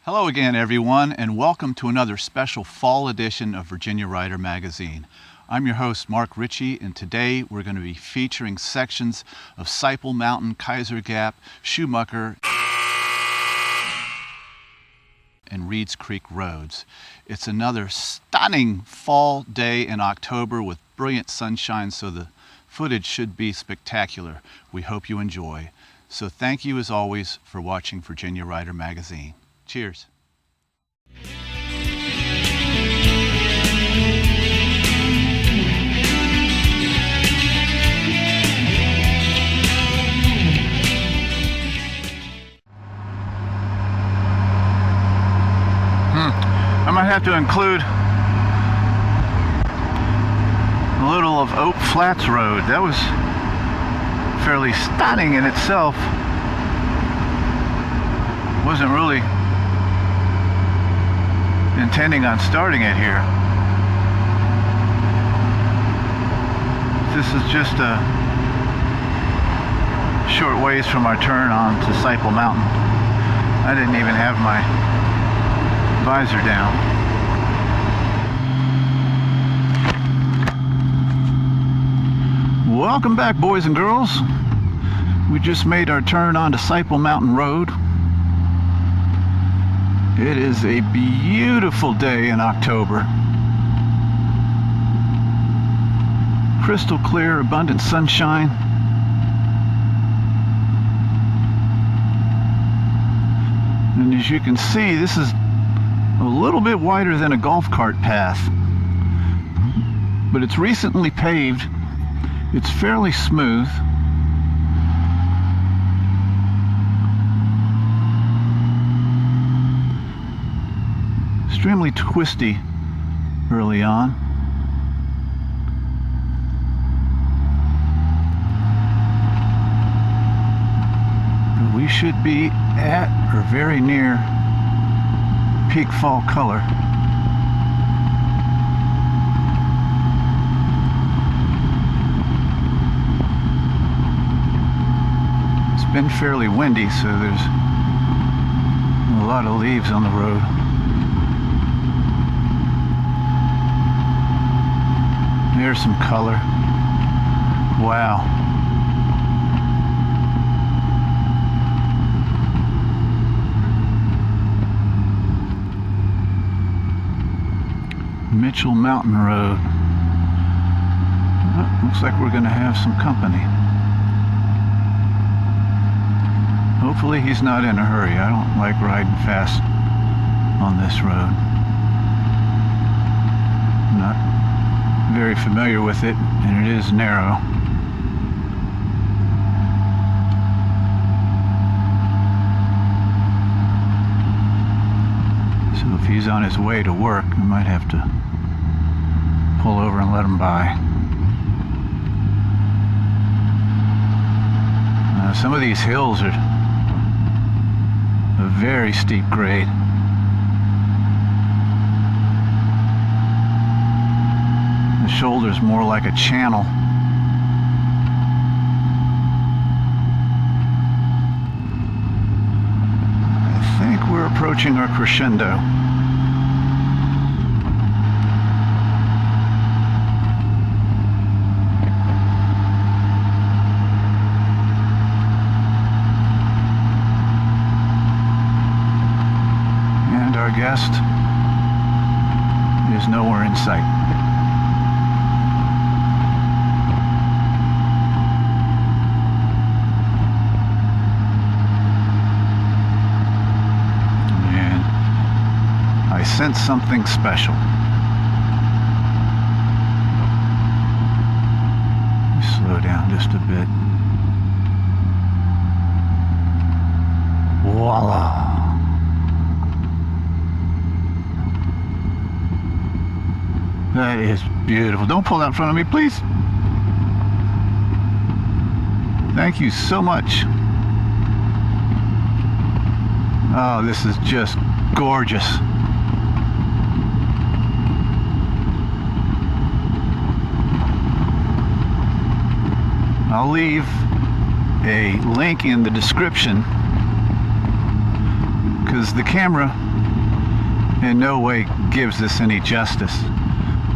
Hello again, everyone, and welcome to another special fall edition of Virginia Rider Magazine. I'm your host, Mark Ritchie, and today we're going to be featuring sections of Siple Mountain, Kaiser Gap, Schumacher, and Reeds Creek roads. It's another stunning fall day in October with brilliant sunshine, so the footage should be spectacular. We hope you enjoy. So thank you as always for watching Virginia Rider Magazine. Cheers. I might have to include a little of Oak Flats Road. That was fairly stunning in itself. Wasn't really intending on starting it here. This is just a short ways from our turn on to Siple Mountain. I didn't even have my visor down. Welcome back, boys and girls. We just made our turn onto Siple Mountain Road. It is a beautiful day in October. Crystal clear, abundant sunshine. And as you can see, this is a little bit wider than a golf cart path, but it's recently paved. It's fairly smooth. Extremely twisty early on. But we should be at or very near peak fall color. It's been fairly windy, so there's a lot of leaves on the road. There's some color. Wow. Mitchell Mountain Road. Oh, looks like we're going to have some company. Hopefully he's not in a hurry. I don't like riding fast on this road. I'm not very familiar with it, and it is narrow. So if he's on his way to work, I might have to pull over and let him by. Some of these hills are a very steep grade. The shoulder's more like a channel. I think we're approaching our crescendo. And our guest is nowhere in sight. I sense something special. Slow down just a bit. Voila! That is beautiful. Don't pull out in front of me, please. Thank you so much. Oh, this is just gorgeous. I'll leave a link in the description because the camera in no way gives this any justice,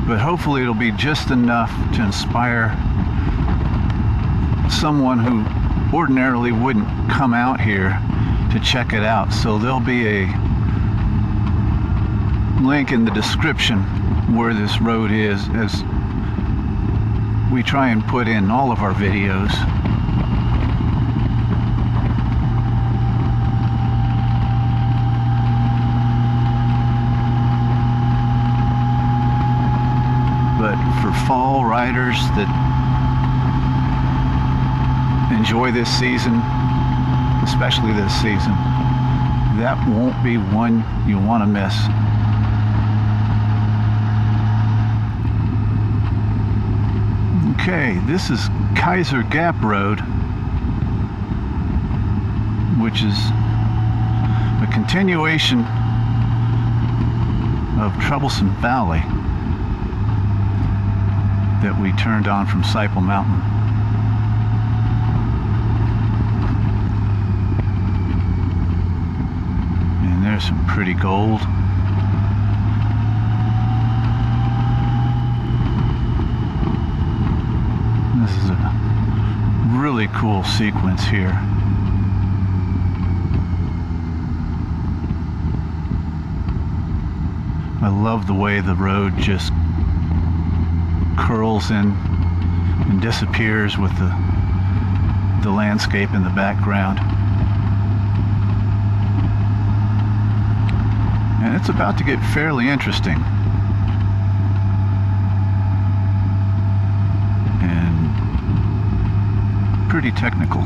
but hopefully it'll be just enough to inspire someone who ordinarily wouldn't come out here to check it out. So there'll be a link in the description where this road is, as we try and put in all of our videos. But for fall riders that enjoy this season, especially this season, that won't be one you want to miss. Okay, this is Kaiser Gap Road, which is a continuation of Troublesome Valley that we turned on from Siple Mountain. And there's some pretty gold. This is a really cool sequence here. I love the way the road just curls in and disappears with the landscape in the background. And it's about to get fairly interesting. Pretty technical.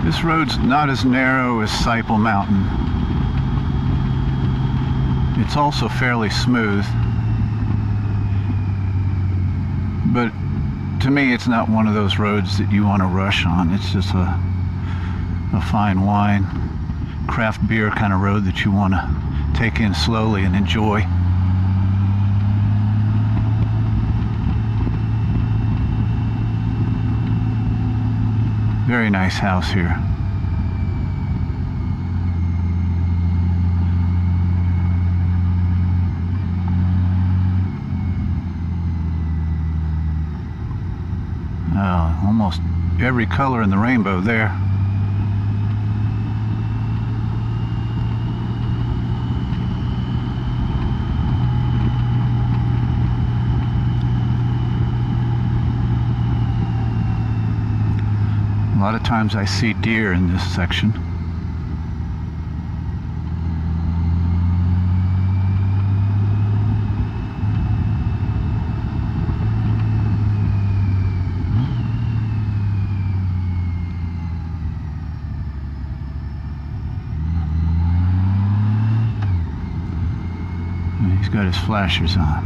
This road's not as narrow as Siple Mountain. It's also fairly smooth, but to me, it's not one of those roads that you want to rush on. It's just a fine wine, craft beer kind of road that you want to take in slowly and enjoy. Very nice house here. Almost every color in the rainbow there. A lot of times I see deer in this section. He's got his flashers on.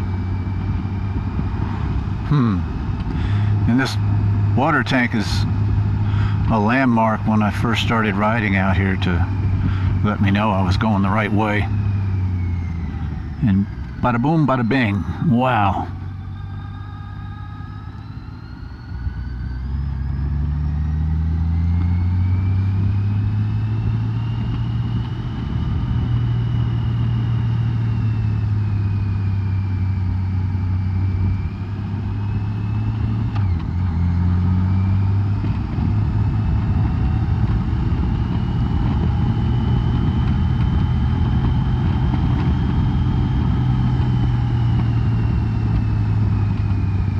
And this water tank is a landmark when I first started riding out here to let me know I was going the right way. And bada boom, bada bing. Wow.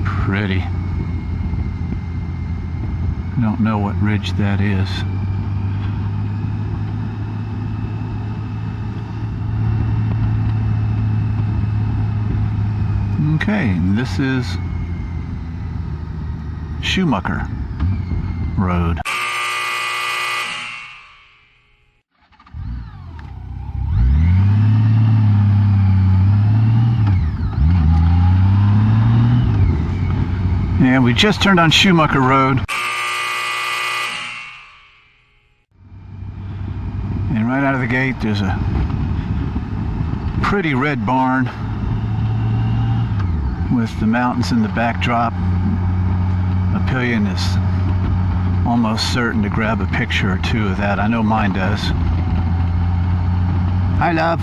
Pretty. I don't know what ridge that is. Okay, this is Schumacher Road. And we just turned on Schumacher Road. And right out of the gate there's a pretty red barn with the mountains in the backdrop. Papillion is almost certain to grab a picture or two of that. I know mine does. Hi, love.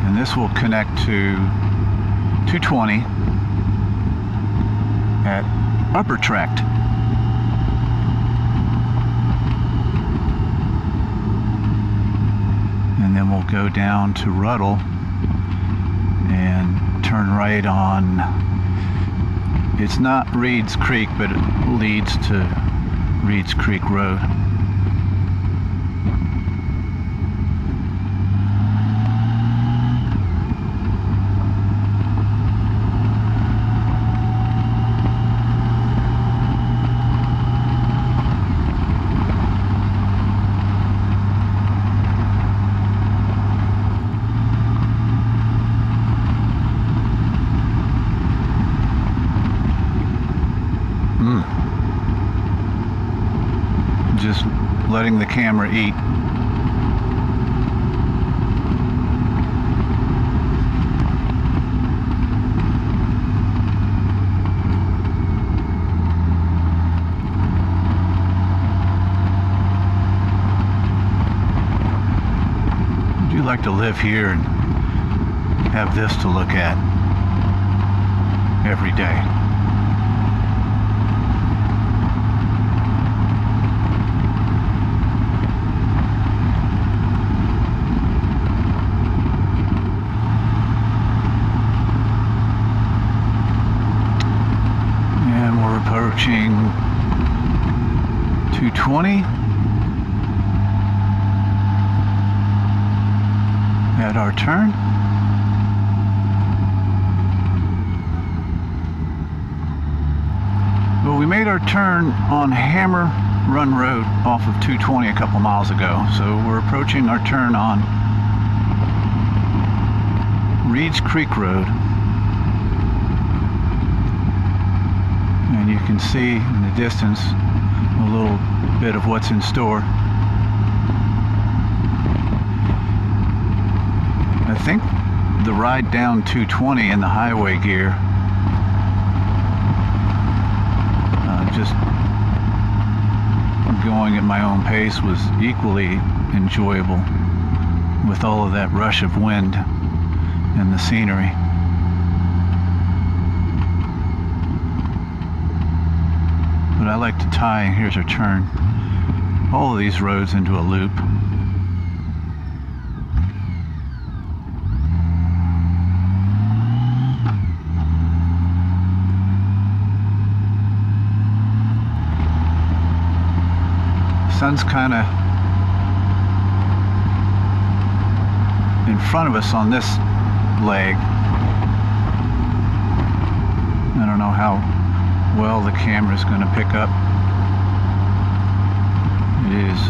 And this will connect to 220 at Upper Tract. And then we'll go down to Ruddle and turn right on. It's not Reed's Creek, but it leads to Reed's Creek Road. Just letting the camera eat. I do like to live here and have this to look at every day. Approaching 220 at our turn. Well, we made our turn on Hammer Run Road off of 220 a couple miles ago, so we're approaching our turn on Reed's Creek Road. And you can see in the distance a little bit of what's in store. I think the ride down 220 in the highway gear, just going at my own pace, was equally enjoyable with all of that rush of wind and the scenery. But I like to tie, here's our turn, all of these roads into a loop. Sun's kind of in front of us on this leg. I don't know how well the camera's going to pick up. It is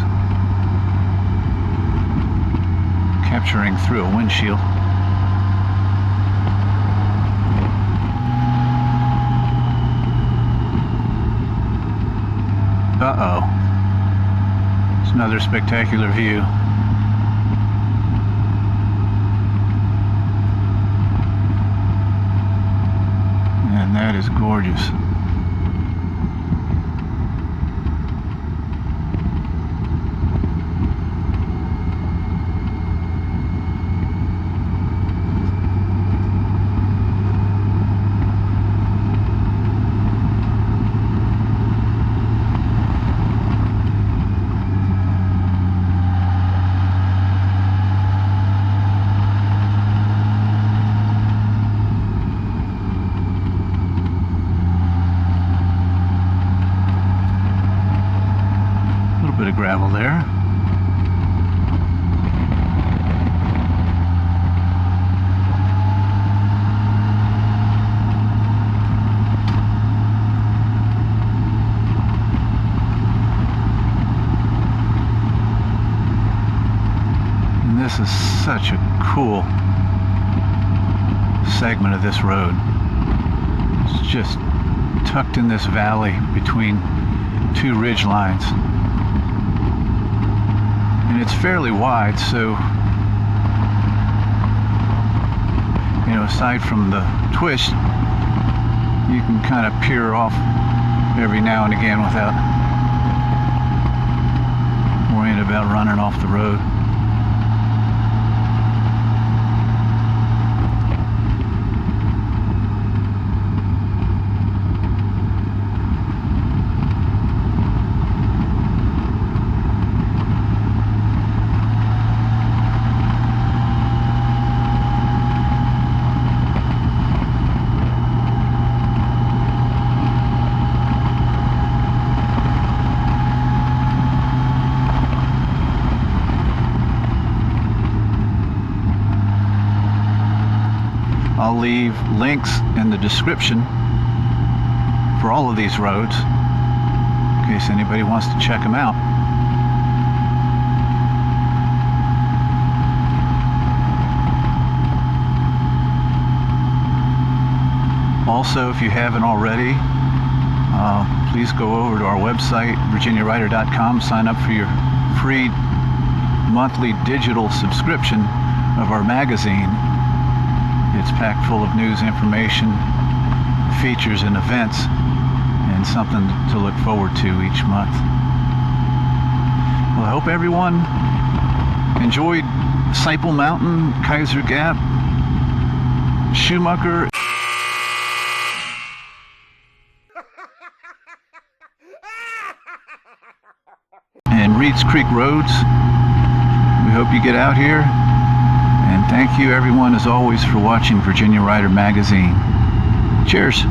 capturing through a windshield. Uh-oh. It's another spectacular view. And that is gorgeous. Bit of gravel there. And this is such a cool segment of this road. It's just tucked in this valley between two ridge lines. And it's fairly wide, so you know, aside from the twist, you can kind of peer off every now and again without worrying about running off the road. I'll leave links in the description for all of these roads in case anybody wants to check them out. Also, if you haven't already, please go over to our website, virginiawriter.com, sign up for your free monthly digital subscription of our magazine. It's packed full of news, information, features, and events, and something to look forward to each month. Well, I hope everyone enjoyed Siple Mountain, Kaiser Gap, Schumacher, and Reeds Creek roads. We hope you get out here. And thank you everyone as always for watching Virginia Writer Magazine. Cheers.